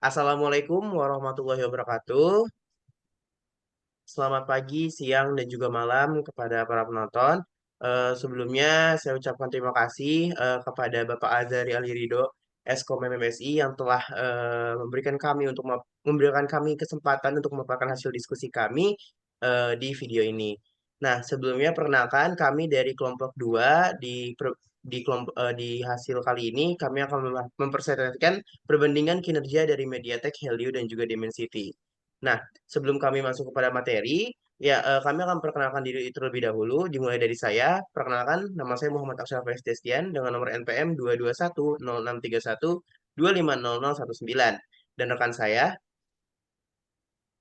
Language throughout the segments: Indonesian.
Assalamualaikum warahmatullahi wabarakatuh. Selamat pagi, siang, dan juga malam kepada para penonton. Sebelumnya saya ucapkan terima kasih kepada Bapak Azari Alirido, Eskom MMSI yang telah memberikan kami kesempatan untuk memaparkan hasil diskusi kami di video ini. Nah, sebelumnya perkenalkan kami dari kelompok 2 di hasil kali ini kami akan mempresentasikan perbandingan kinerja dari MediaTek, Helio, dan juga Dimensity. Nah, sebelum kami masuk kepada materi, ya kami akan perkenalkan diri terlebih dahulu, dimulai dari saya. Perkenalkan, nama saya Muhammad Aksel Destian dengan nomor NPM 2210631250019. Dan rekan saya,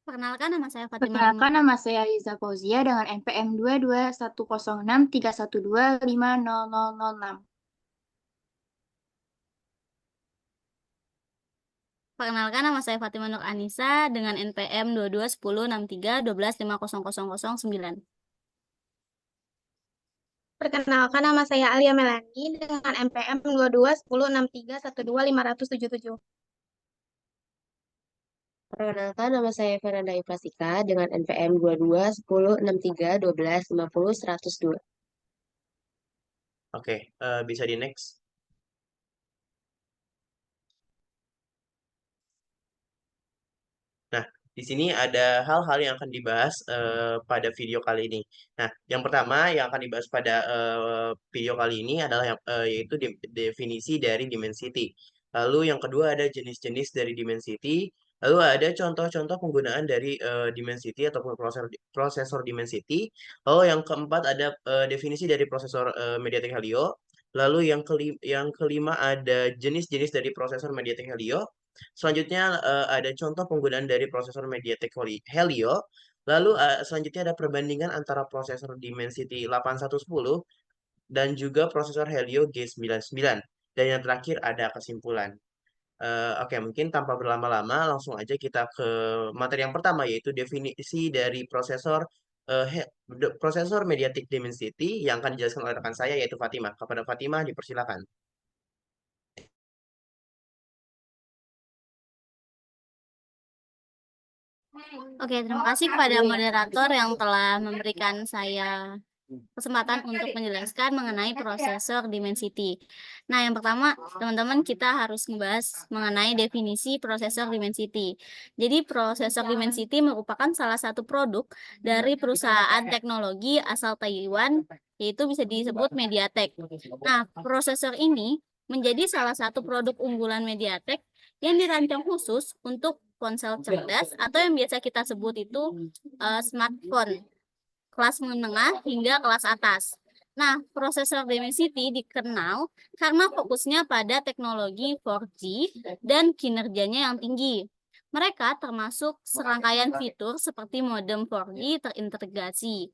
Perkenalkan, nama saya Fatimah Nur. Perkenalkan, nama saya Liza Fauzia dengan NPM 2210631250006. Perkenalkan, nama saya Fatimah Nur Anissa dengan NPM 22106312510009. Perkenalkan, nama saya Alia Melani dengan NPM 221063125577. Perkenalkan, nama saya Fernanda Ifrasika dengan NPM 22106312500102. oke, bisa di next. Nah, di sini ada hal-hal yang akan dibahas pada video kali ini. Nah, yang pertama yang akan dibahas pada video kali ini adalah yaitu definisi dari dimensity. Lalu yang kedua ada jenis-jenis dari dimensity. Lalu ada contoh-contoh penggunaan dari dimensity ataupun prosesor dimensity. Lalu yang keempat ada definisi dari prosesor MediaTek Helio. Lalu yang kelima ada jenis-jenis dari prosesor MediaTek Helio. Selanjutnya ada contoh penggunaan dari prosesor MediaTek Helio. Lalu selanjutnya ada perbandingan antara prosesor Dimensity 8110 dan juga prosesor Helio G99. Dan yang terakhir ada kesimpulan. Oke, mungkin tanpa berlama-lama langsung aja kita ke materi yang pertama yaitu definisi dari prosesor MediaTek Dimensity yang akan dijelaskan oleh rekan saya yaitu Fatimah. Kepada Fatimah dipersilakan. Oke, terima kasih kepada moderator yang telah memberikan saya kesempatan untuk menjelaskan mengenai prosesor Dimensity. Nah, yang pertama, teman-teman, kita harus membahas mengenai definisi prosesor Dimensity. Jadi, prosesor Dimensity merupakan salah satu produk dari perusahaan teknologi asal Taiwan, yaitu bisa disebut MediaTek. Nah, prosesor ini menjadi salah satu produk unggulan MediaTek yang dirancang khusus untuk ponsel cerdas atau yang biasa kita sebut itu smartphone kelas menengah hingga kelas atas. Nah, prosesor Dimensity dikenal karena fokusnya pada teknologi 4G dan kinerjanya yang tinggi. Mereka termasuk serangkaian fitur seperti modem 4G terintegrasi,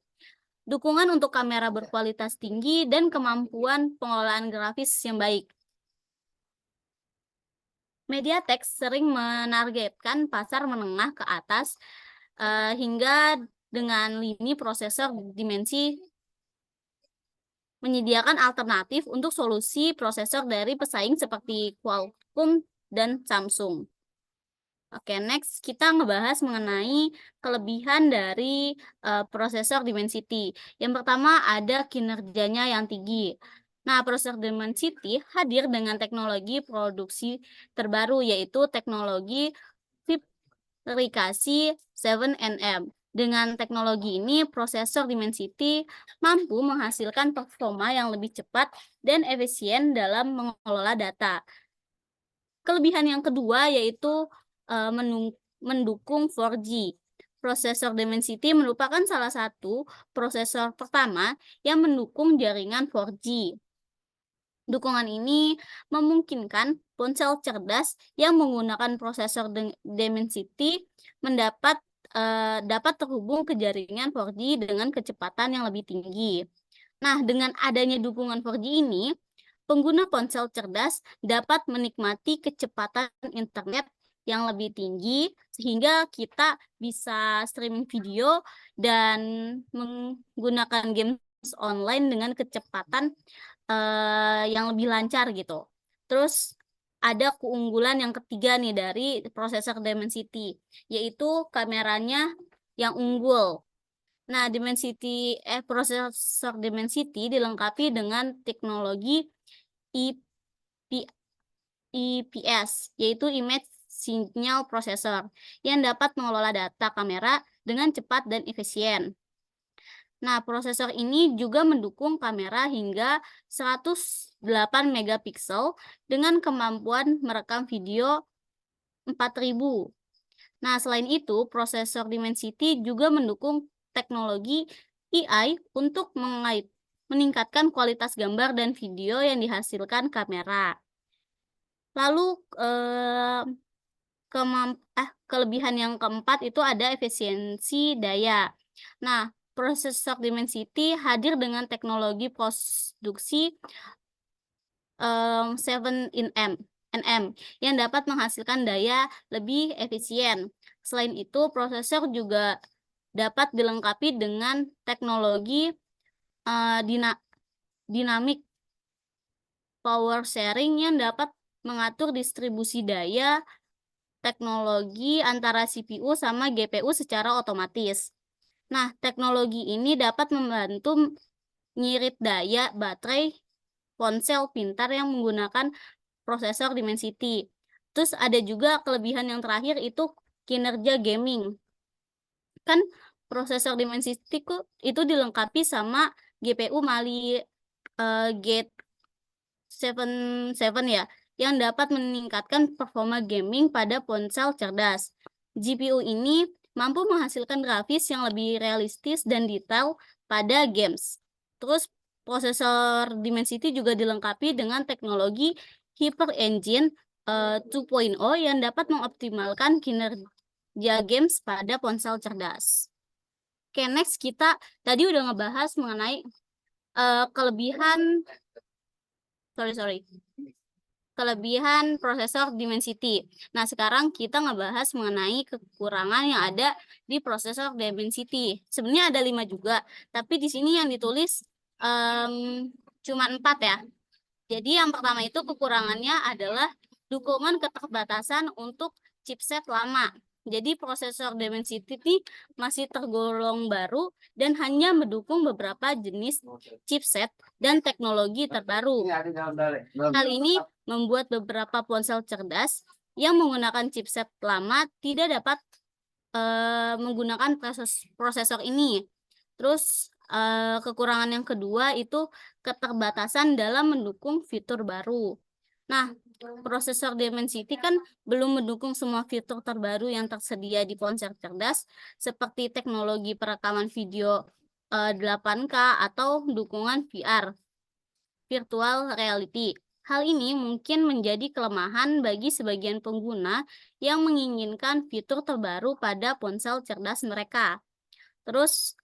dukungan untuk kamera berkualitas tinggi, dan kemampuan pengelolaan grafis yang baik. MediaTek sering menargetkan pasar menengah ke atas hingga dengan lini prosesor dimensi menyediakan alternatif untuk solusi prosesor dari pesaing seperti Qualcomm dan Samsung. Oke, next kita ngebahas mengenai kelebihan dari prosesor Dimensity. Yang pertama ada kinerjanya yang tinggi. Nah, prosesor Dimensity hadir dengan teknologi produksi terbaru yaitu teknologi fabrikasi 7nm. Dengan teknologi ini, prosesor Dimensity mampu menghasilkan performa yang lebih cepat dan efisien dalam mengelola data. Kelebihan yang kedua yaitu mendukung 4G. Prosesor Dimensity merupakan salah satu prosesor pertama yang mendukung jaringan 4G. Dukungan ini memungkinkan ponsel cerdas yang menggunakan prosesor Dimensity dapat terhubung ke jaringan 4G dengan kecepatan yang lebih tinggi. Nah, dengan adanya dukungan 4G ini, pengguna ponsel cerdas dapat menikmati kecepatan internet yang lebih tinggi sehingga kita bisa streaming video dan menggunakan games online dengan kecepatan yang lebih lancar gitu. Terus ada keunggulan yang ketiga nih dari prosesor Dimensity, yaitu kameranya yang unggul. Nah, prosesor Dimensity dilengkapi dengan teknologi IPS, yaitu Image Signal Processor, yang dapat mengelola data kamera dengan cepat dan efisien. Nah, prosesor ini juga mendukung kamera hingga 108 megapiksel dengan kemampuan merekam video 4000. Nah, selain itu, prosesor Dimensity juga mendukung teknologi AI untuk meningkatkan kualitas gambar dan video yang dihasilkan kamera. Lalu, kelebihan yang keempat itu ada efisiensi daya. Nah, prosesor Dimensity hadir dengan teknologi produksi 7 nm yang dapat menghasilkan daya lebih efisien. Selain itu, prosesor juga dapat dilengkapi dengan teknologi dynamic power sharing yang dapat mengatur distribusi daya teknologi antara CPU sama GPU secara otomatis. Nah, teknologi ini dapat membantu ngirit daya baterai ponsel pintar yang menggunakan prosesor Dimensity. Terus ada juga kelebihan yang terakhir itu kinerja gaming. Kan prosesor Dimensity itu dilengkapi sama GPU Mali Gate 7 ya, yang dapat meningkatkan performa gaming pada ponsel cerdas. GPU ini mampu menghasilkan grafis yang lebih realistis dan detail pada games. Terus prosesor Dimensity juga dilengkapi dengan teknologi Hyper Engine 2.0 yang dapat mengoptimalkan kinerja games pada ponsel cerdas. Oke, next kita tadi udah ngebahas mengenai kelebihan prosesor Dimensity. Nah, sekarang kita ngebahas mengenai kekurangan yang ada di prosesor Dimensity. Sebenarnya ada 5 juga, tapi di sini yang ditulis cuma 4 ya. Jadi yang pertama itu kekurangannya adalah dukungan keterbatasan untuk chipset lama. Jadi prosesor Dimensity ini masih tergolong baru dan hanya mendukung beberapa jenis chipset dan teknologi terbaru. Hal ini membuat beberapa ponsel cerdas yang menggunakan chipset lama tidak dapat menggunakan prosesor ini. Terus kekurangan yang kedua itu keterbatasan dalam mendukung fitur baru. Nah, prosesor Dimensity kan belum mendukung semua fitur terbaru yang tersedia di ponsel cerdas seperti teknologi perekaman video 8K atau dukungan VR, virtual reality. Hal ini mungkin menjadi kelemahan bagi sebagian pengguna yang menginginkan fitur terbaru pada ponsel cerdas mereka. Terus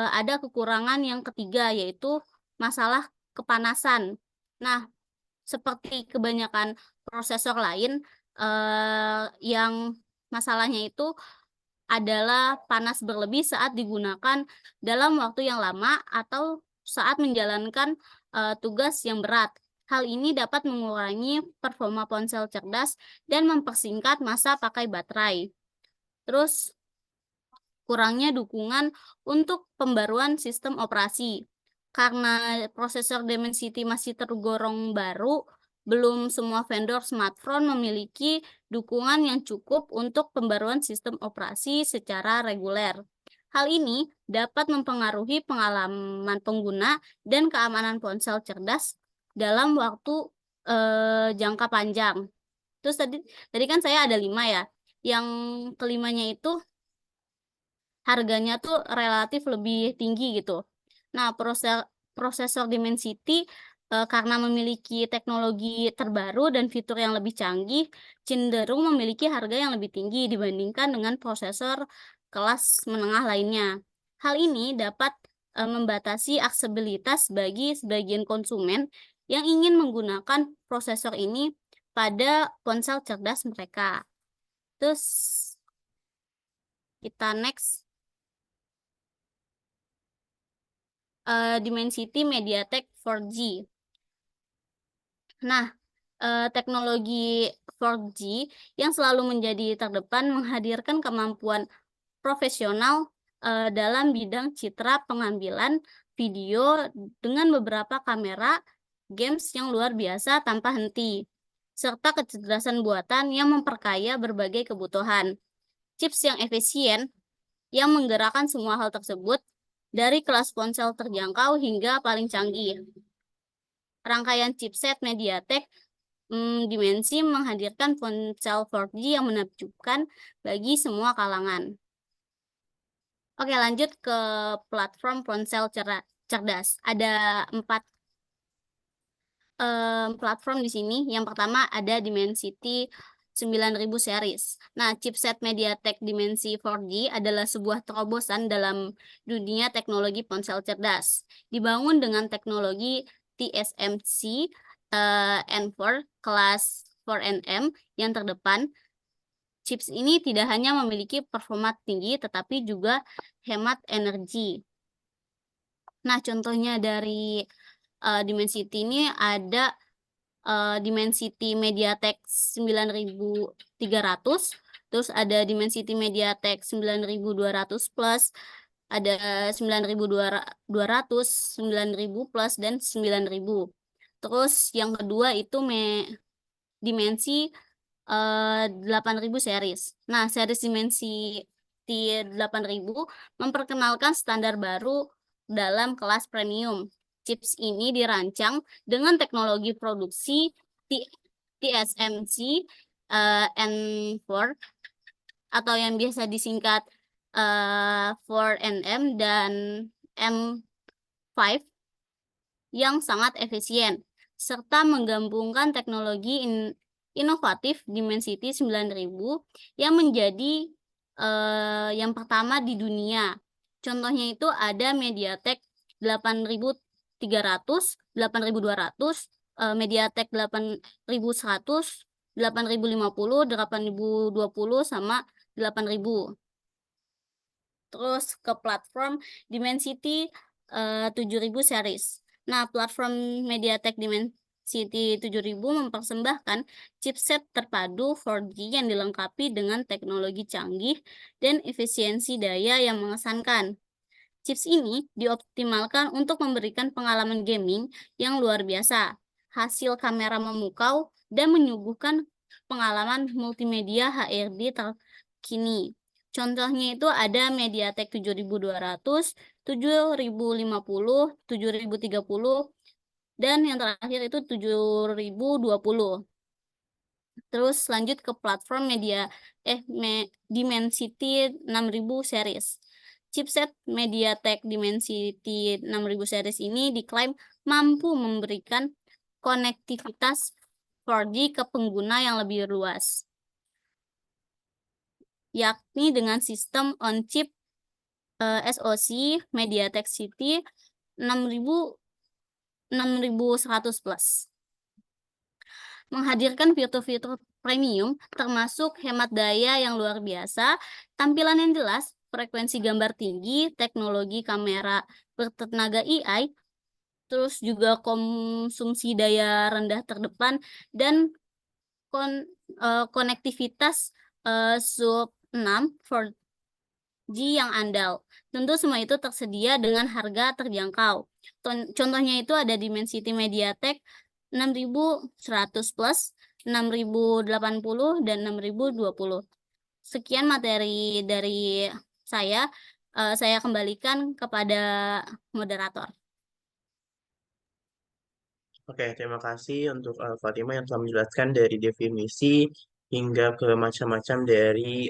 ada kekurangan yang ketiga yaitu masalah kepanasan. Nah, seperti kebanyakan prosesor lain yang masalahnya itu adalah panas berlebih saat digunakan dalam waktu yang lama atau saat menjalankan tugas yang berat. Hal ini dapat mengurangi performa ponsel cerdas dan mempersingkat masa pakai baterai. Terus kurangnya dukungan untuk pembaruan sistem operasi. Karena prosesor Dimensity masih tergolong baru, belum semua vendor smartphone memiliki dukungan yang cukup untuk pembaruan sistem operasi secara reguler. Hal ini dapat mempengaruhi pengalaman pengguna dan keamanan ponsel cerdas dalam waktu jangka panjang. Terus tadi kan saya ada 5 ya. Yang kelimanya itu harganya tuh relatif lebih tinggi gitu. Nah, prosesor Dimensity karena memiliki teknologi terbaru dan fitur yang lebih canggih, cenderung memiliki harga yang lebih tinggi dibandingkan dengan prosesor kelas menengah lainnya. Hal ini dapat membatasi aksesibilitas bagi sebagian konsumen yang ingin menggunakan prosesor ini pada ponsel cerdas mereka. Terus kita next. Dimensity MediaTek 4G. Nah, teknologi 4G yang selalu menjadi terdepan menghadirkan kemampuan profesional dalam bidang citra pengambilan video dengan beberapa kamera, games yang luar biasa tanpa henti, serta kecerdasan buatan yang memperkaya berbagai kebutuhan. Chips yang efisien yang menggerakkan semua hal tersebut dari kelas ponsel terjangkau hingga paling canggih. Rangkaian chipset MediaTek Dimensity menghadirkan ponsel 4G yang menakjubkan bagi semua kalangan. Oke, lanjut ke platform ponsel cerdas. Ada 4 platform di sini. Yang pertama ada Dimensity 9000 series. Nah, chipset MediaTek Dimensity 4G adalah sebuah terobosan dalam dunia teknologi ponsel cerdas. Dibangun dengan teknologi TSMC N4 kelas 4nm yang terdepan. Chips ini tidak hanya memiliki performa tinggi, tetapi juga hemat energi. Nah, contohnya dari Dimensity ini ada Dimensity MediaTek 9300, terus ada Dimensity MediaTek 9200 plus, ada 9200, 9000 plus, dan 9000. Terus yang kedua itu Dimensity 8000 series. Nah, series Dimensity 8000 memperkenalkan standar baru dalam kelas premium. Chips ini dirancang dengan teknologi produksi TSMC N4 atau yang biasa disingkat 4nm dan M5 yang sangat efisien, serta menggabungkan teknologi inovatif Dimensity 9000 yang menjadi yang pertama di dunia. Contohnya itu ada MediaTek 8300, 8200, MediaTek 8100, 8050, 8020, sama 8000. Terus ke platform Dimensity 7000 series. Nah, platform MediaTek Dimensity 7000 mempersembahkan chipset terpadu 4G yang dilengkapi dengan teknologi canggih dan efisiensi daya yang mengesankan. Chips ini dioptimalkan untuk memberikan pengalaman gaming yang luar biasa, hasil kamera memukau, dan menyuguhkan pengalaman multimedia HRD terkini. Contohnya itu ada MediaTek 7200, 7050, 7030, dan yang terakhir itu 7020. Terus lanjut ke platform Dimensity 6000 series. Chipset MediaTek Dimensity 6000 series ini diklaim mampu memberikan konektivitas 4G ke pengguna yang lebih luas, yakni dengan sistem on-chip SoC MediaTek City 6100 plus. Menghadirkan fitur-fitur premium termasuk hemat daya yang luar biasa, tampilan yang jelas, frekuensi gambar tinggi, teknologi kamera bertenaga AI, terus juga konsumsi daya rendah terdepan, dan konektivitas sub 6 4G yang andal. Tentu semua itu tersedia dengan harga terjangkau. Contohnya itu ada Dimensity MediaTek 6100 plus, 6080, dan 6020. Sekian materi dari saya. Saya kembalikan kepada moderator. Oke, terima kasih untuk Fatima yang telah menjelaskan dari definisi hingga ke macam-macam dari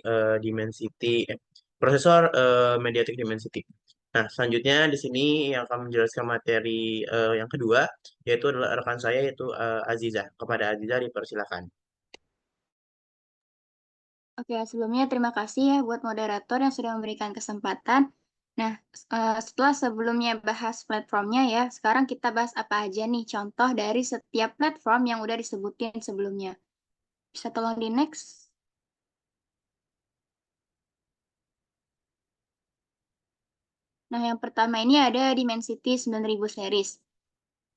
prosesor MediaTek Dimensity. Nah, selanjutnya di sini yang akan menjelaskan materi yang kedua, yaitu adalah rekan saya, yaitu Aziza. Kepada Aziza dipersilakan. Oke, sebelumnya terima kasih ya buat moderator yang sudah memberikan kesempatan. Nah, sebelumnya bahas platformnya ya, sekarang kita bahas apa aja nih contoh dari setiap platform yang udah disebutin sebelumnya. Bisa tolong di next? Nah, yang pertama ini ada Dimensity 9000 series.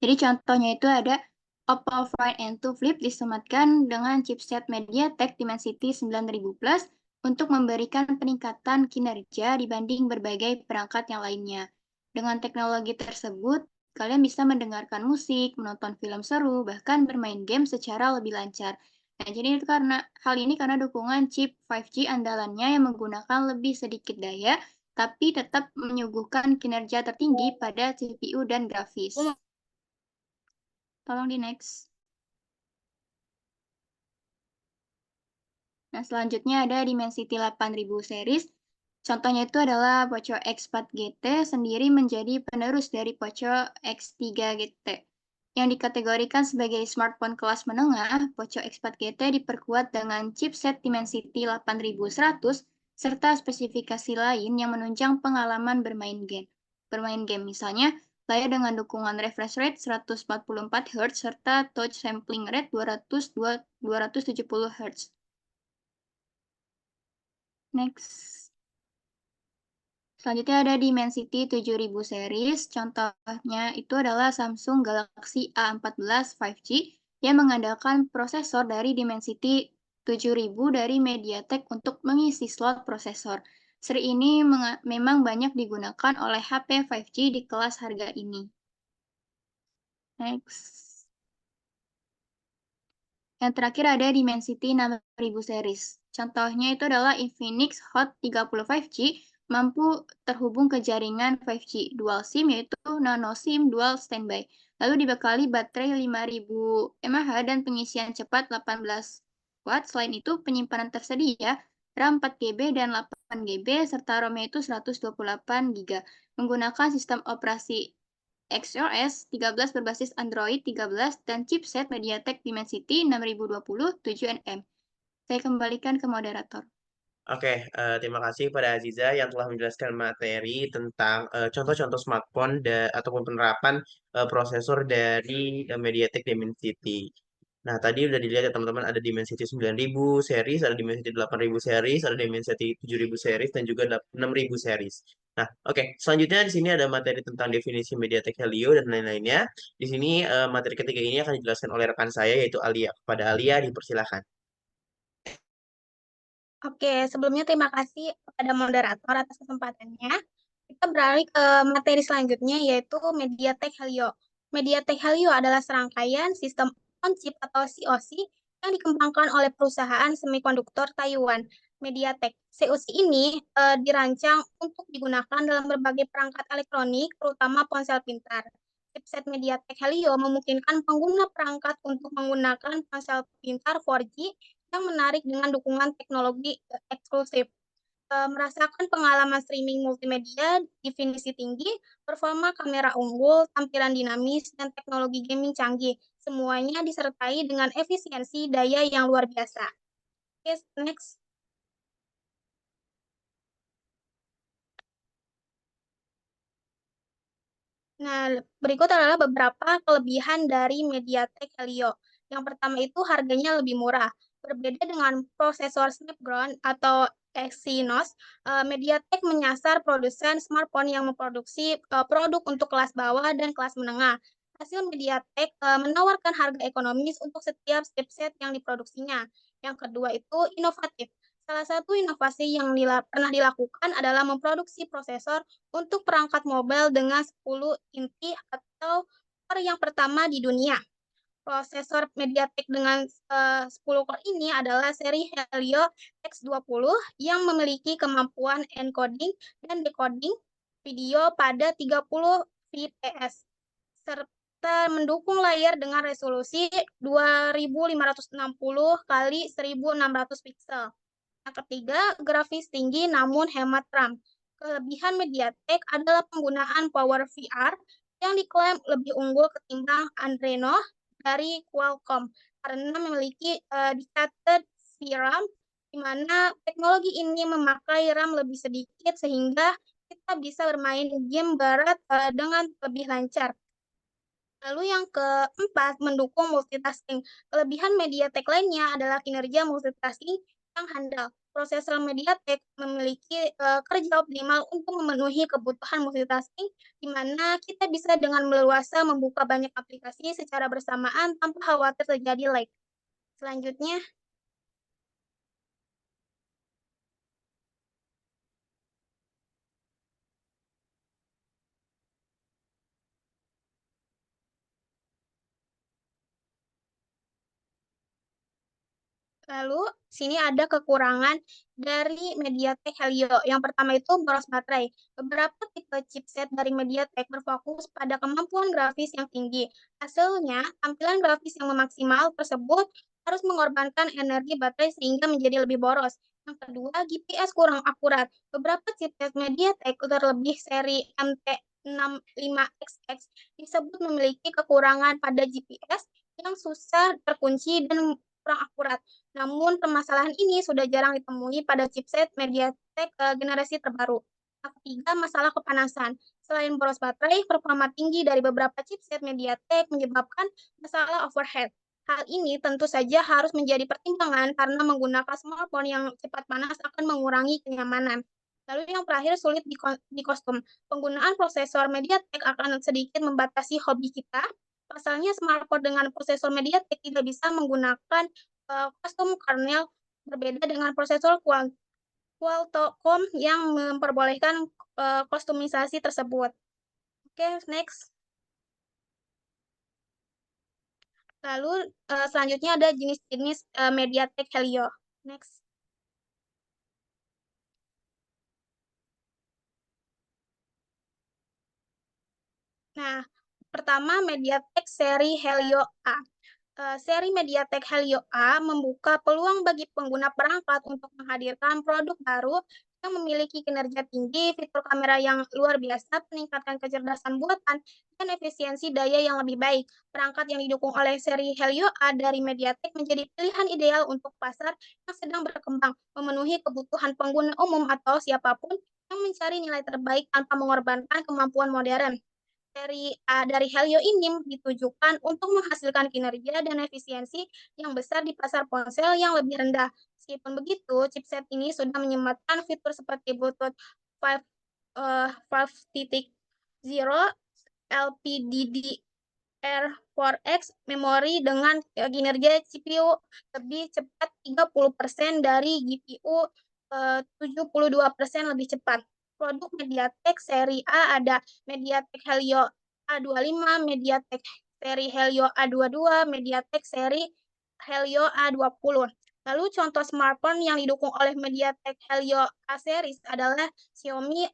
Jadi contohnya itu ada Oppo Find N2 Flip disematkan dengan chipset MediaTek Dimensity 9000 Plus untuk memberikan peningkatan kinerja dibanding berbagai perangkat yang lainnya. Dengan teknologi tersebut, kalian bisa mendengarkan musik, menonton film seru, bahkan bermain game secara lebih lancar. Nah, jadi itu karena hal ini karena dukungan chip 5G andalannya yang menggunakan lebih sedikit daya, tapi tetap menyuguhkan kinerja tertinggi pada CPU dan grafis. Tolong di next. Nah, selanjutnya ada Dimensity 8000 series. Contohnya itu adalah Poco X4 GT sendiri menjadi penerus dari Poco X3 GT. Yang dikategorikan sebagai smartphone kelas menengah, Poco X4 GT diperkuat dengan chipset Dimensity 8100 serta spesifikasi lain yang menunjang pengalaman bermain game. Misalnya, layar dengan dukungan refresh rate 144 Hz serta touch sampling rate 270 Hz. Next. Selanjutnya ada Dimensity 7000 series. Contohnya itu adalah Samsung Galaxy A14 5G yang mengandalkan prosesor dari Dimensity 7000 dari MediaTek untuk mengisi slot prosesor. Seri ini memang banyak digunakan oleh HP 5G di kelas harga ini. Next. Yang terakhir ada Dimensity 6000 series. Contohnya itu adalah Infinix Hot 30 5G mampu terhubung ke jaringan 5G dual SIM yaitu nano SIM dual standby. Lalu dibekali baterai 5000 mAh dan pengisian cepat 18 watt. Selain itu, penyimpanan tersedia RAM 4GB dan 8GB serta ROM itu 128 GB menggunakan sistem operasi XOS 13 berbasis Android 13 dan chipset MediaTek Dimensity 6020 7nm. Saya kembalikan ke moderator. Oke, terima kasih pada Aziza yang telah menjelaskan materi tentang contoh-contoh smartphone ataupun penerapan prosesor dari MediaTek Dimensity. Nah, tadi udah dilihat ya teman-teman, ada Dimensity 9000 series, ada Dimensity 8000 series, ada Dimensity 7000 series, dan juga 6000 series. Nah, oke. Selanjutnya di sini ada materi tentang definisi MediaTek Helio dan lain-lainnya. Di sini materi ketiga ini akan dijelaskan oleh rekan saya, yaitu Alia. Kepada Alia, dipersilakan. Oke, sebelumnya terima kasih kepada moderator atas kesempatannya. Kita beralih ke materi selanjutnya, yaitu MediaTek Helio. MediaTek Helio adalah serangkaian sistem on-chip atau COC yang dikembangkan oleh perusahaan semikonduktor Taiwan, MediaTek. COC ini dirancang untuk digunakan dalam berbagai perangkat elektronik, terutama ponsel pintar. Chipset MediaTek Helio memungkinkan pengguna perangkat untuk menggunakan ponsel pintar 4G yang menarik dengan dukungan teknologi eksklusif. Merasakan pengalaman streaming multimedia, definisi tinggi, performa kamera unggul, tampilan dinamis, dan teknologi gaming canggih. Semuanya disertai dengan efisiensi daya yang luar biasa. Oke, next. Nah, berikut adalah beberapa kelebihan dari MediaTek Helio. Yang pertama itu harganya lebih murah. Berbeda dengan prosesor Snapdragon atau Exynos, MediaTek menyasar produsen smartphone yang memproduksi produk untuk kelas bawah dan kelas menengah. Hasil MediaTek menawarkan harga ekonomis untuk setiap chipset yang diproduksinya. Yang kedua itu inovatif. Salah satu inovasi yang pernah dilakukan adalah memproduksi prosesor untuk perangkat mobile dengan 10 inti atau core yang pertama di dunia. Prosesor MediaTek dengan 10 core ini adalah seri Helio X20 yang memiliki kemampuan encoding dan decoding video pada 30 fps serta mendukung layar dengan resolusi 2560 kali 1600 pixel. Yang ketiga, grafis tinggi namun hemat RAM. Kelebihan MediaTek adalah penggunaan Power VR yang diklaim lebih unggul ketimbang Adreno dari Qualcomm karena memiliki dedicated VRAM di mana teknologi ini memakai RAM lebih sedikit sehingga kita bisa bermain game berat dengan lebih lancar. Lalu yang keempat, mendukung multitasking. Kelebihan MediaTek lainnya adalah kinerja multitasking yang handal. prosesor MediaTek memiliki kerja optimal untuk memenuhi kebutuhan multitasking, di mana kita bisa dengan leluasa membuka banyak aplikasi secara bersamaan tanpa khawatir terjadi lag. Selanjutnya, lalu, sini ada kekurangan dari MediaTek Helio. Yang pertama itu boros baterai. Beberapa tipe chipset dari MediaTek berfokus pada kemampuan grafis yang tinggi. Hasilnya, tampilan grafis yang maksimal tersebut harus mengorbankan energi baterai sehingga menjadi lebih boros. Yang kedua, GPS kurang akurat. Beberapa chipset MediaTek terlebih seri MT65XX disebut memiliki kekurangan pada GPS yang susah terkunci dan kurang akurat. Namun, permasalahan ini sudah jarang ditemui pada chipset MediaTek generasi terbaru. Yang ketiga, masalah kepanasan. Selain boros baterai, performa tinggi dari beberapa chipset MediaTek menyebabkan masalah overheat. Hal ini tentu saja harus menjadi pertimbangan karena menggunakan smartphone yang cepat panas akan mengurangi kenyamanan. Lalu yang terakhir, sulit di kostum. Penggunaan prosesor MediaTek akan sedikit membatasi hobi kita. Pasalnya, smartphone dengan prosesor MediaTek tidak bisa menggunakan kostum kernel berbeda dengan prosesor Qualcomm yang memperbolehkan kostumisasi tersebut. Oke, next. Lalu selanjutnya ada jenis-jenis MediaTek Helio. Next. Nah, pertama MediaTek seri Helio A. Seri MediaTek Helio A membuka peluang bagi pengguna perangkat untuk menghadirkan produk baru yang memiliki kinerja tinggi, fitur kamera yang luar biasa, peningkatan kecerdasan buatan, dan efisiensi daya yang lebih baik. Perangkat yang didukung oleh seri Helio A dari MediaTek menjadi pilihan ideal untuk pasar yang sedang berkembang, memenuhi kebutuhan pengguna umum atau siapapun yang mencari nilai terbaik tanpa mengorbankan kemampuan modern. Seri A dari Helio ini ditujukan untuk menghasilkan kinerja dan efisiensi yang besar di pasar ponsel yang lebih rendah. Meskipun begitu, chipset ini sudah menyematkan fitur seperti Bluetooth 5.0, LPDDR4X, memori dengan kinerja CPU lebih cepat 30% dari GPU 72% lebih cepat. Produk MediaTek seri A ada MediaTek Helio A25, MediaTek seri Helio A22, MediaTek seri Helio A20. Lalu contoh smartphone yang didukung oleh MediaTek Helio A series adalah Xiaomi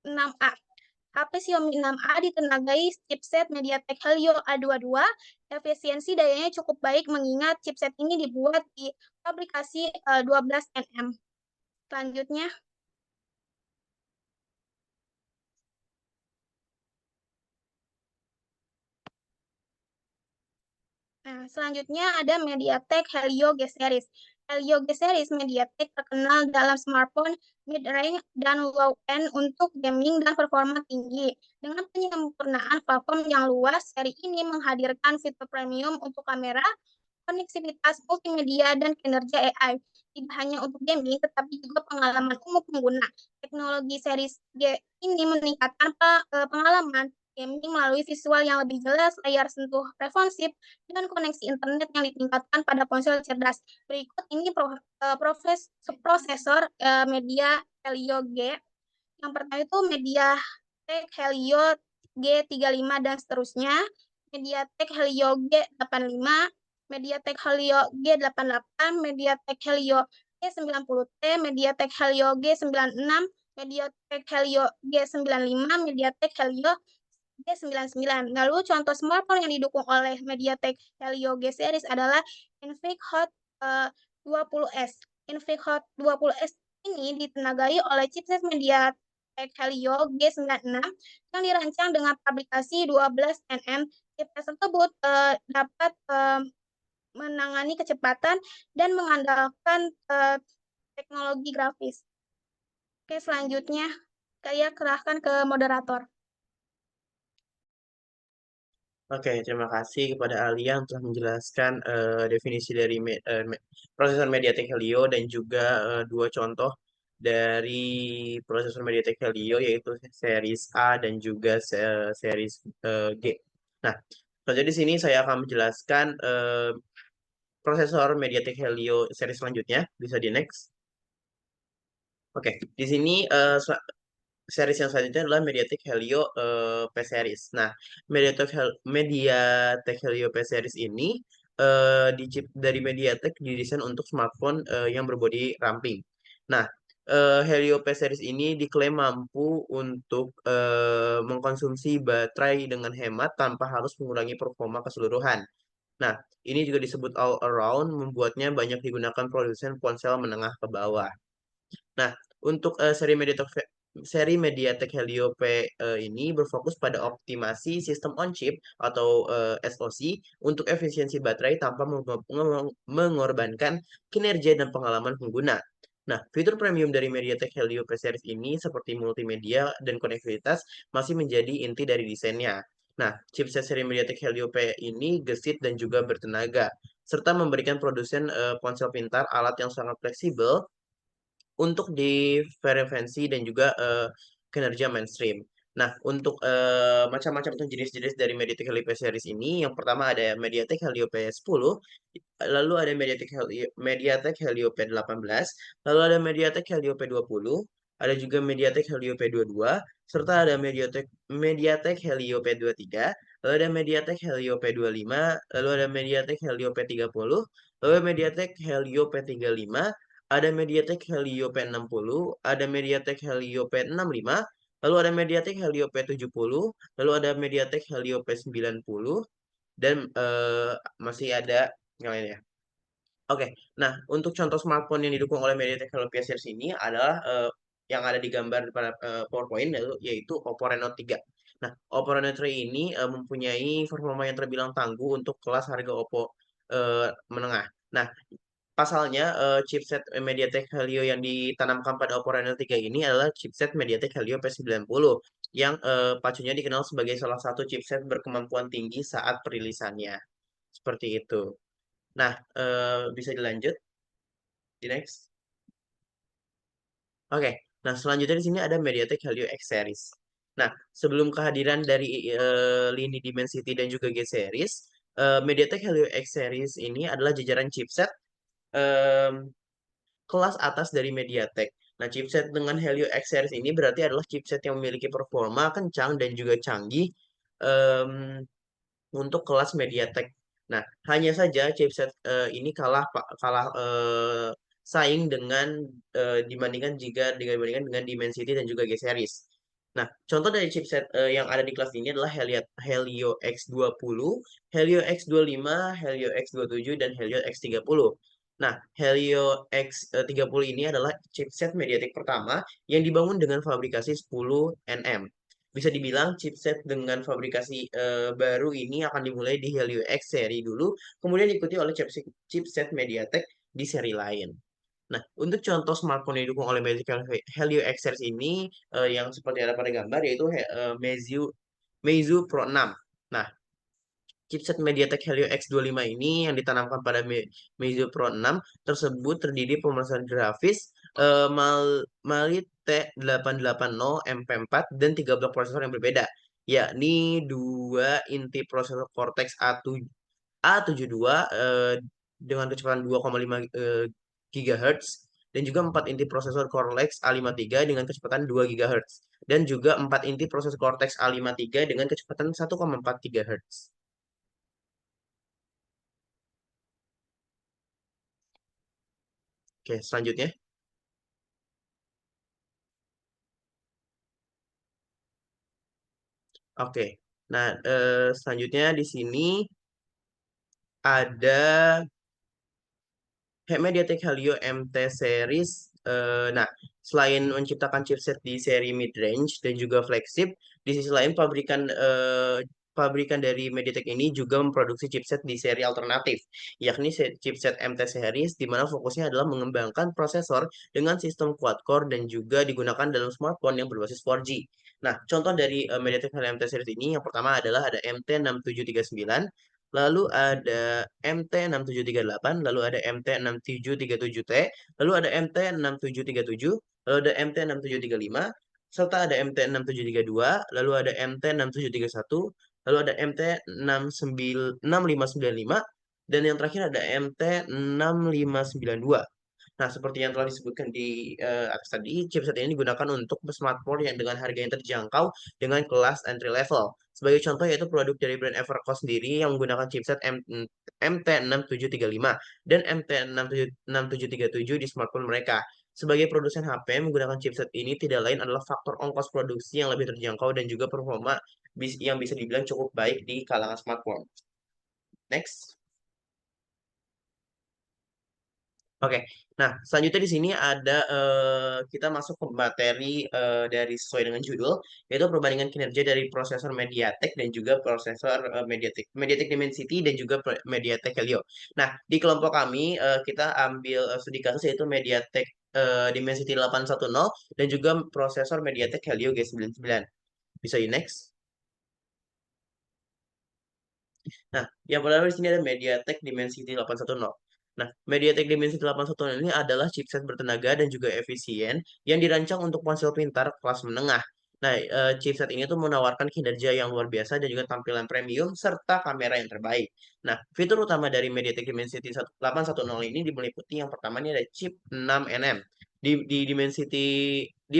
6A. HP Xiaomi 6A ditenagai chipset MediaTek Helio A22. Efisiensi dayanya cukup baik mengingat chipset ini dibuat di fabrikasi 12 nm. Selanjutnya, ada MediaTek Helio G Series. Helio G Series MediaTek terkenal dalam smartphone mid-range dan low-end untuk gaming dan performa tinggi. Dengan penyempurnaan platform yang luas, seri ini menghadirkan fitur premium untuk kamera, koneksivitas multimedia, dan kinerja AI. Tidak hanya untuk gaming, tetapi juga pengalaman umum pengguna. Teknologi series G ini meningkatkan pengalaman gaming melalui visual yang lebih jelas, layar sentuh responsif, dan koneksi internet yang ditingkatkan pada ponsel cerdas. Berikut ini prosesor Media Helio G. Yang pertama itu MediaTek Helio G35 dan seterusnya, MediaTek Helio G85, MediaTek Helio G88, MediaTek Helio G90T, MediaTek Helio G96, MediaTek Helio G95, MediaTek Helio G99. Lalu contoh smartphone yang didukung oleh MediaTek Helio G series adalah Infinix Hot 20S. Infinix Hot 20S ini ditenagai oleh chipset MediaTek Helio G96 yang dirancang dengan fabrikasi 12 nm. Chipset tersebut dapat menangani kecepatan dan mengandalkan teknologi grafis. Oke, selanjutnya saya kerahkan ke moderator. Oke, terima kasih kepada Alia yang telah menjelaskan definisi dari prosesor MediaTek Helio dan juga dua contoh dari prosesor MediaTek Helio yaitu series A dan juga series G. Nah, selanjutnya di sini saya akan menjelaskan prosesor MediaTek Helio seri selanjutnya. Bisa di next. Oke, di sini series yang selanjutnya adalah MediaTek Helio P series. Nah, MediaTek Helio P series ini dari MediaTek didesain untuk smartphone yang berbodi ramping. Nah, Helio P series ini diklaim mampu untuk mengkonsumsi baterai dengan hemat tanpa harus mengurangi performa keseluruhan. Nah, ini juga disebut all around, membuatnya banyak digunakan produsen ponsel menengah ke bawah. Nah, untuk seri MediaTek Helio P ini berfokus pada optimasi sistem on chip atau SoC untuk efisiensi baterai tanpa mengorbankan kinerja dan pengalaman pengguna. Nah, fitur premium dari MediaTek Helio P series ini seperti multimedia dan konektivitas masih menjadi inti dari desainnya. Nah, chipset seri MediaTek Helio P ini gesit dan juga bertenaga, serta memberikan produsen ponsel pintar alat yang sangat fleksibel untuk di frekuensi dan juga kinerja mainstream. Nah, untuk macam-macam jenis-jenis dari MediaTek Helio P series ini, yang pertama ada MediaTek Helio P10, lalu ada MediaTek Helio P18, lalu ada MediaTek Helio P20, ada juga MediaTek Helio P22, serta ada MediaTek Helio P23, lalu ada MediaTek Helio P25, lalu ada MediaTek Helio P30, lalu ada MediaTek Helio P35, ada MediaTek Helio P60, ada MediaTek Helio P65, lalu ada MediaTek Helio P70, lalu ada MediaTek Helio P90, dan masih ada yang lainnya. Oke, nah untuk contoh smartphone yang didukung oleh MediaTek Helio P series ini adalah yang ada di gambar pada PowerPoint yaitu Oppo Reno 3. Nah, Oppo Reno 3 ini mempunyai performa yang terbilang tangguh untuk kelas harga Oppo menengah. Nah, pasalnya, chipset MediaTek Helio yang ditanamkan pada Oppo Reno 3 ini adalah chipset MediaTek Helio P90 yang pacunya dikenal sebagai salah satu chipset berkemampuan tinggi saat perilisannya. Seperti itu. Nah, bisa dilanjut di next. Oke, nah selanjutnya di sini ada MediaTek Helio X series. Nah, sebelum kehadiran dari lini Dimensity dan juga G series, MediaTek Helio X series ini adalah jajaran chipset em, kelas atas dari MediaTek. Nah, chipset dengan Helio X series ini berarti adalah chipset yang memiliki performa kencang dan juga canggih em, untuk kelas MediaTek. Nah, hanya saja chipset ini kalah saing dengan dibandingkan dengan Dimensity dan juga G series. Nah, contoh dari chipset yang ada di kelas ini adalah Helio X20, Helio X25, Helio X27, dan Helio X30. Nah, Helio X30 ini adalah chipset MediaTek pertama yang dibangun dengan fabrikasi 10 nm. Bisa dibilang chipset dengan fabrikasi baru ini akan dimulai di Helio X seri dulu, kemudian diikuti oleh chipset MediaTek di seri lain. Nah, untuk contoh smartphone yang didukung oleh MediaTek Helio X series ini yang seperti ada pada gambar yaitu Meizu Pro 6. Nah, chipset MediaTek Helio X25 ini yang ditanamkan pada Meizu Pro 6 tersebut terdiri pemrosesan grafis Mali T880 MP4 dan 3 blok prosesor yang berbeda, yakni dua inti prosesor Cortex A72 dengan kecepatan 2,5 GHz dan juga 4 inti prosesor Cortex A53 dengan kecepatan 2 GHz dan juga 4 inti prosesor Cortex A53 dengan kecepatan 1,4 GHz. Oke, selanjutnya. Oke. Nah, selanjutnya di sini ada MediaTek Helio MT series. Nah, selain menciptakan chipset di seri mid-range dan juga flagship, di sisi lain pabrikan dari MediaTek ini juga memproduksi chipset di seri alternatif, yakni chipset MT series, di mana fokusnya adalah mengembangkan prosesor dengan sistem quad-core dan juga digunakan dalam smartphone yang berbasis 4G. Nah, contoh dari MediaTek Helio MT series ini yang pertama adalah ada MT6739, lalu ada MT6738, lalu ada MT6737T, lalu ada MT6737, lalu ada MT6735, serta ada MT6732, lalu ada MT6731, lalu ada MT6595, dan yang terakhir ada MT6592. Nah, seperti yang telah disebutkan di atas tadi, chipset ini digunakan untuk smartphone yang dengan harga yang terjangkau dengan kelas entry level. Sebagai contoh yaitu produk dari brand Everco sendiri yang menggunakan chipset MT6735 dan MT6737 di smartphone mereka. Sebagai produsen HP, menggunakan chipset ini tidak lain adalah faktor ongkos produksi yang lebih terjangkau dan juga performa yang bisa dibilang cukup baik di kalangan smartphone. Next. Oke, nah selanjutnya di sini ada kita masuk ke materi dari sesuai dengan judul, yaitu perbandingan kinerja dari prosesor MediaTek dan juga prosesor MediaTek Dimensity dan juga MediaTek Helio. Nah, di kelompok kami kita ambil studi kasus yaitu MediaTek Dimensity 810 dan juga prosesor MediaTek Helio G99. Bisa you next? Nah, yang pertama di sini ada MediaTek Dimensity 810. Nah, MediaTek Dimensity 810 ini adalah chipset bertenaga dan juga efisien yang dirancang untuk ponsel pintar kelas menengah. Nah, chipset ini tuh menawarkan kinerja yang luar biasa dan juga tampilan premium serta kamera yang terbaik. Nah, fitur utama dari MediaTek Dimensity 810 ini meliputi yang pertama ini ada chip 6nm. Di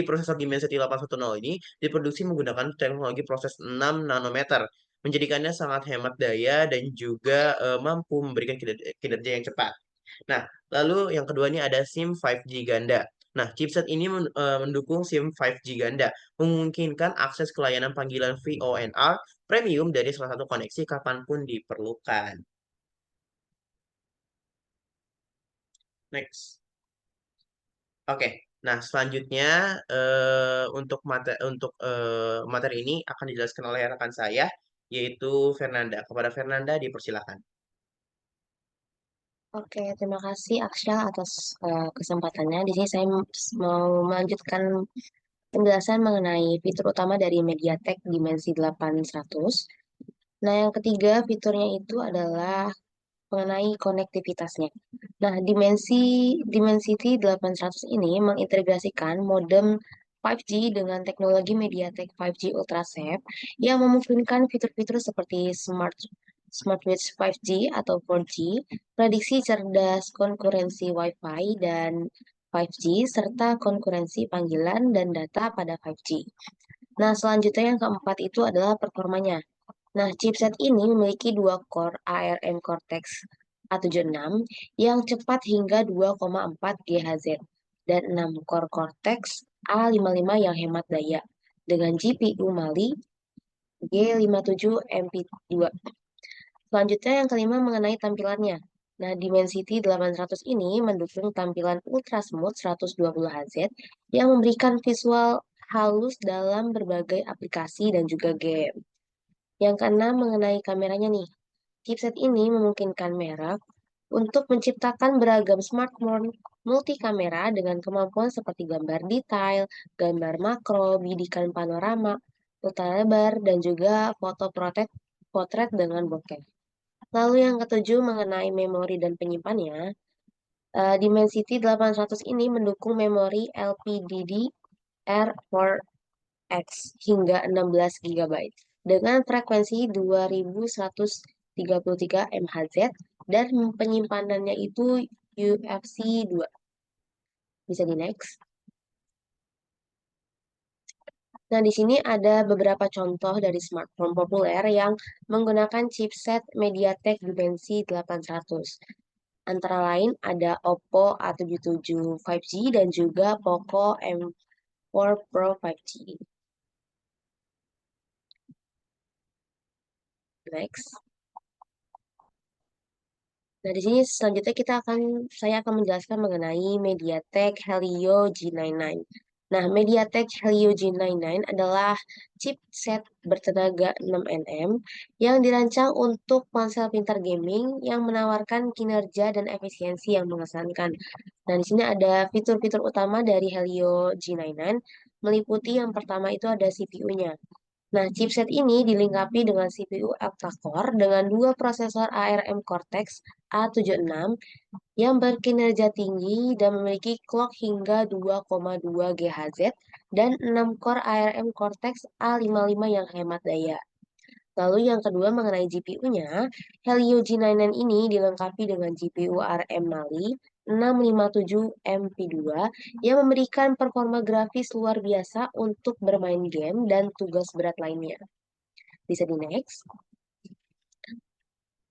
prosesor Dimensity 810 ini diproduksi menggunakan teknologi proses 6 nanometer, menjadikannya sangat hemat daya dan juga mampu memberikan kinerja yang cepat. Nah, lalu yang kedua ini ada SIM 5G ganda. Nah, chipset ini mendukung SIM 5G ganda, memungkinkan akses ke layanan panggilan VoNR premium dari salah satu koneksi kapanpun diperlukan. Next. Oke, nah selanjutnya materi ini akan dijelaskan oleh rekan saya, yaitu Fernanda. Kepada Fernanda dipersilakan. Oke, terima kasih Aksyal atas kesempatannya. Di sini saya mau melanjutkan penjelasan mengenai fitur utama dari MediaTek Dimensity 800. Nah, yang ketiga fiturnya itu adalah mengenai konektivitasnya. Nah, Dimensity 800 ini mengintegrasikan modem 5G dengan teknologi MediaTek 5G Ultrasafe yang memungkinkan fitur-fitur seperti SmartWatch 5G atau 4G, prediksi cerdas, konkurensi Wi-Fi dan 5G, serta konkurensi panggilan dan data pada 5G. Nah, selanjutnya yang keempat itu adalah performanya. Nah, chipset ini memiliki 2 core ARM Cortex A76 yang cepat hingga 2,4 GHz dan 6 core Cortex A55 yang hemat daya dengan GPU Mali G57MP2. Selanjutnya yang kelima mengenai tampilannya. Nah, Dimensity 800 ini mendukung tampilan ultra smooth 120 Hz yang memberikan visual halus dalam berbagai aplikasi dan juga game. Yang keenam mengenai kameranya nih. Chipset ini memungkinkan merek untuk menciptakan beragam smartphone multi kamera dengan kemampuan seperti gambar detail, gambar makro, bidikan panorama, ultralebar, dan juga foto potret dengan bokeh. Lalu yang ketujuh mengenai memori dan penyimpanannya, Dimensity 800 ini mendukung memori LPDDR4X hingga 16 GB dengan frekuensi 2133 MHz dan penyimpanannya itu UFC 2. Bisa di next. Nah, di sini ada beberapa contoh dari smartphone populer yang menggunakan chipset MediaTek Dimensity 800. Antara lain ada Oppo A77 5G dan juga Poco M4 Pro 5G. Next. Nah, di sini selanjutnya saya akan menjelaskan mengenai MediaTek Helio G99. Nah, MediaTek Helio G99 adalah chipset bertenaga 6nm yang dirancang untuk ponsel pintar gaming yang menawarkan kinerja dan efisiensi yang mengesankan. Nah, di sini ada fitur-fitur utama dari Helio G99. meliputi yang pertama itu ada CPU-nya. Nah, chipset ini dilengkapi dengan CPU octa-core dengan dua prosesor ARM Cortex A76 yang berkinerja tinggi dan memiliki clock hingga 2,2 GHz dan 6 core ARM Cortex A55 yang hemat daya. Lalu yang kedua mengenai GPU-nya, Helio G99 ini dilengkapi dengan GPU ARM Mali 657MP2 yang memberikan performa grafis luar biasa untuk bermain game dan tugas berat lainnya. Bisa di next.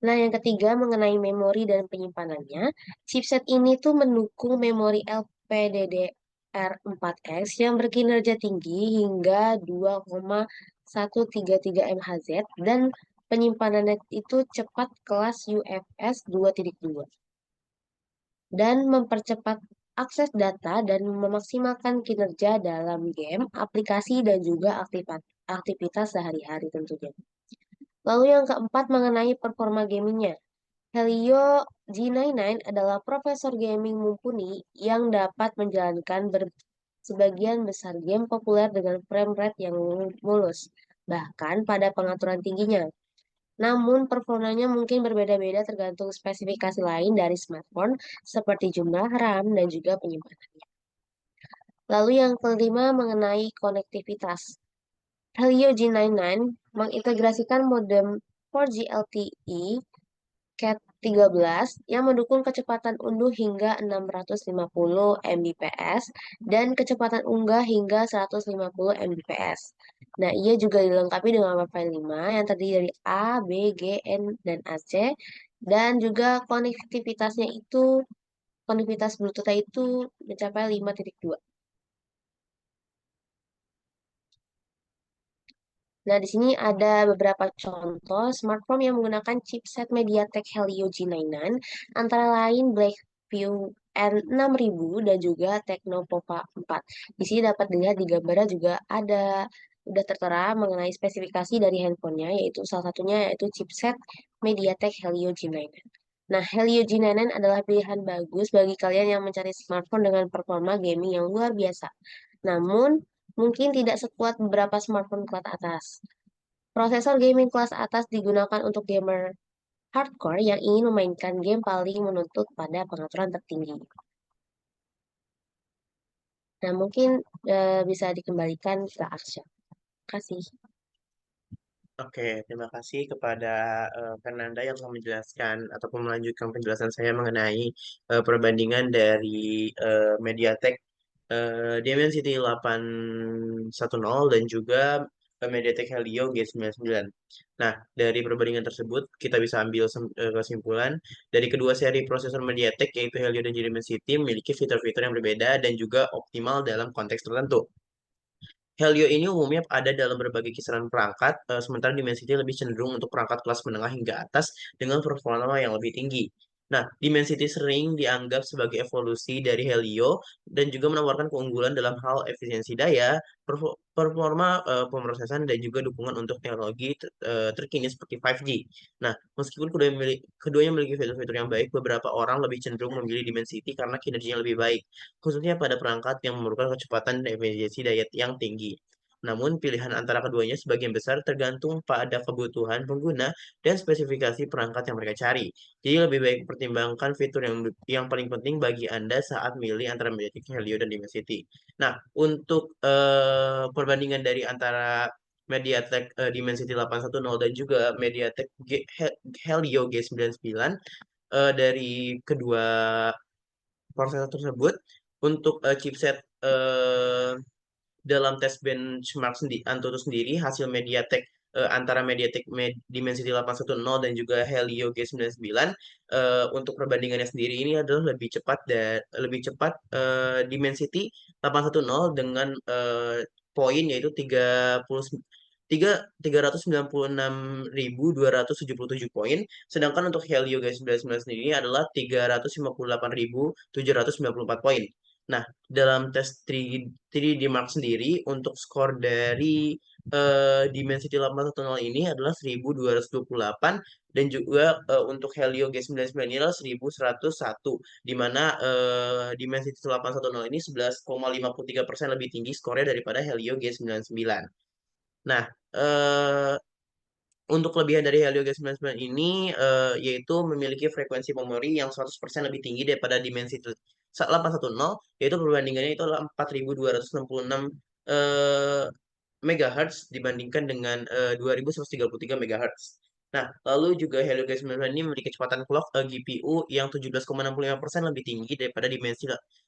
Nah, yang ketiga mengenai memori dan penyimpanannya, chipset ini tuh mendukung memori LPDDR4X yang berkinerja tinggi hingga 2,133 MHz dan penyimpanannya itu cepat kelas UFS 2.2 dan mempercepat akses data dan memaksimalkan kinerja dalam game, aplikasi, dan juga aktivitas sehari-hari tentunya. Lalu yang keempat mengenai performa gamingnya. Helio G99 adalah prosesor gaming mumpuni yang dapat menjalankan sebagian besar game populer dengan frame rate yang mulus, bahkan pada pengaturan tingginya. Namun, performanya mungkin berbeda-beda tergantung spesifikasi lain dari smartphone, seperti jumlah RAM dan juga penyimpanannya. Lalu yang kelima mengenai konektivitas. Helio G99 mengintegrasikan modem 4G LTE Cat 13 yang mendukung kecepatan unduh hingga 650 Mbps dan kecepatan unggah hingga 150 Mbps. Nah, ia juga dilengkapi dengan Wi-Fi 5 yang terdiri dari A, B, G, N, dan AC dan juga konektivitas Bluetooth itu mencapai 5.2. Nah, di sini ada beberapa contoh smartphone yang menggunakan chipset MediaTek Helio G99, antara lain Blackview N6000 dan juga Tecno Pova 4. Di sini dapat dilihat di gambarnya juga ada udah tertera mengenai spesifikasi dari handphonenya, yaitu salah satunya yaitu chipset MediaTek Helio G99. Nah, Helio G99 adalah pilihan bagus bagi kalian yang mencari smartphone dengan performa gaming yang luar biasa. Namun, mungkin tidak sekuat beberapa smartphone kelas atas. Prosesor gaming kelas atas digunakan untuk gamer hardcore yang ingin memainkan game paling menuntut pada pengaturan tertinggi. Nah, mungkin bisa dikembalikan ke Aksya. Terima kasih. Oke, terima kasih kepada Fernanda yang telah menjelaskan ataupun melanjutkan penjelasan saya mengenai perbandingan dari MediaTek Dimensity 810 dan juga MediaTek Helio G99. Nah, dari perbandingan tersebut kita bisa ambil kesimpulan dari kedua seri prosesor MediaTek yaitu Helio dan Dimensity memiliki fitur-fitur yang berbeda dan juga optimal dalam konteks tertentu. Helio ini umumnya ada dalam berbagai kisaran perangkat, sementara Dimensity lebih cenderung untuk perangkat kelas menengah hingga atas dengan performa yang lebih tinggi. Nah, Dimensity sering dianggap sebagai evolusi dari Helio dan juga menawarkan keunggulan dalam hal efisiensi daya, performa pemrosesan, dan juga dukungan untuk teknologi terkini seperti 5G. Nah, meskipun keduanya memiliki fitur-fitur yang baik, beberapa orang lebih cenderung memilih Dimensity karena kinerjanya lebih baik, khususnya pada perangkat yang memerlukan kecepatan dan efisiensi daya yang tinggi. Namun, pilihan antara keduanya sebagian besar tergantung pada kebutuhan pengguna dan spesifikasi perangkat yang mereka cari. Jadi, lebih baik pertimbangkan fitur yang paling penting bagi Anda saat milih antara MediaTek Helio dan Dimensity. Nah, untuk perbandingan dari antara MediaTek Dimensity 810 dan juga MediaTek Helio G99 dari kedua prosesor tersebut untuk chipset dalam tes benchmark Antutu sendiri hasil MediaTek antara MediaTek Dimensity 810 dan juga Helio G99 untuk perbandingannya sendiri ini adalah lebih cepat Dimensity 810 dengan poin yaitu 396.277 poin, sedangkan untuk Helio G99 sendiri adalah 358.794 poin. Nah, dalam tes 3D Mark sendiri, untuk skor dari Dimensity 810 ini adalah 1228 dan juga untuk Helio G99 ini adalah 1101 di mana Dimensity 810 ini 11,53% lebih tinggi skornya daripada Helio G99. Nah, eh, untuk kelebihan dari Helio G99 ini yaitu memiliki frekuensi memori yang 100% lebih tinggi daripada Dimensity 810, yaitu perbandingannya itu adalah 4266 eh, MHz dibandingkan dengan 2133 MHz. Nah, lalu juga Helio G99 ini memiliki kecepatan clock GPU yang 17,65% lebih tinggi daripada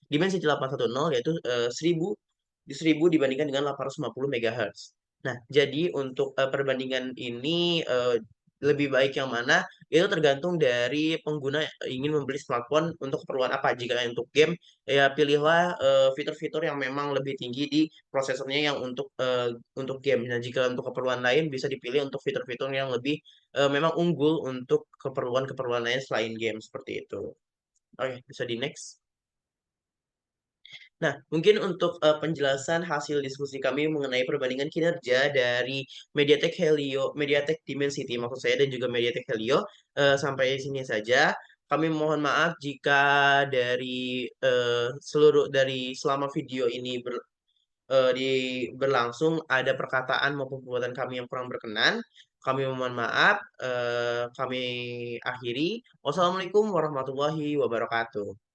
Dimensity 810, yaitu 1000 dibandingkan dengan 850 MHz. Nah, jadi untuk perbandingan ini lebih baik yang mana itu tergantung dari pengguna ingin membeli smartphone untuk keperluan apa. Jika untuk game, ya pilihlah fitur-fitur yang memang lebih tinggi di prosesornya yang untuk game. Nah, jika untuk keperluan lain bisa dipilih untuk fitur-fitur yang lebih memang unggul untuk keperluan-keperluan lain selain game seperti itu. Oke, bisa di next. Nah, mungkin untuk penjelasan hasil diskusi kami mengenai perbandingan kinerja dari MediaTek Dimensity maksud saya dan juga MediaTek Helio sampai sini saja. Kami mohon maaf jika dari selama video ini berlangsung ada perkataan maupun perbuatan kami yang kurang berkenan. Kami mohon maaf. Kami akhiri. Wassalamualaikum warahmatullahi wabarakatuh.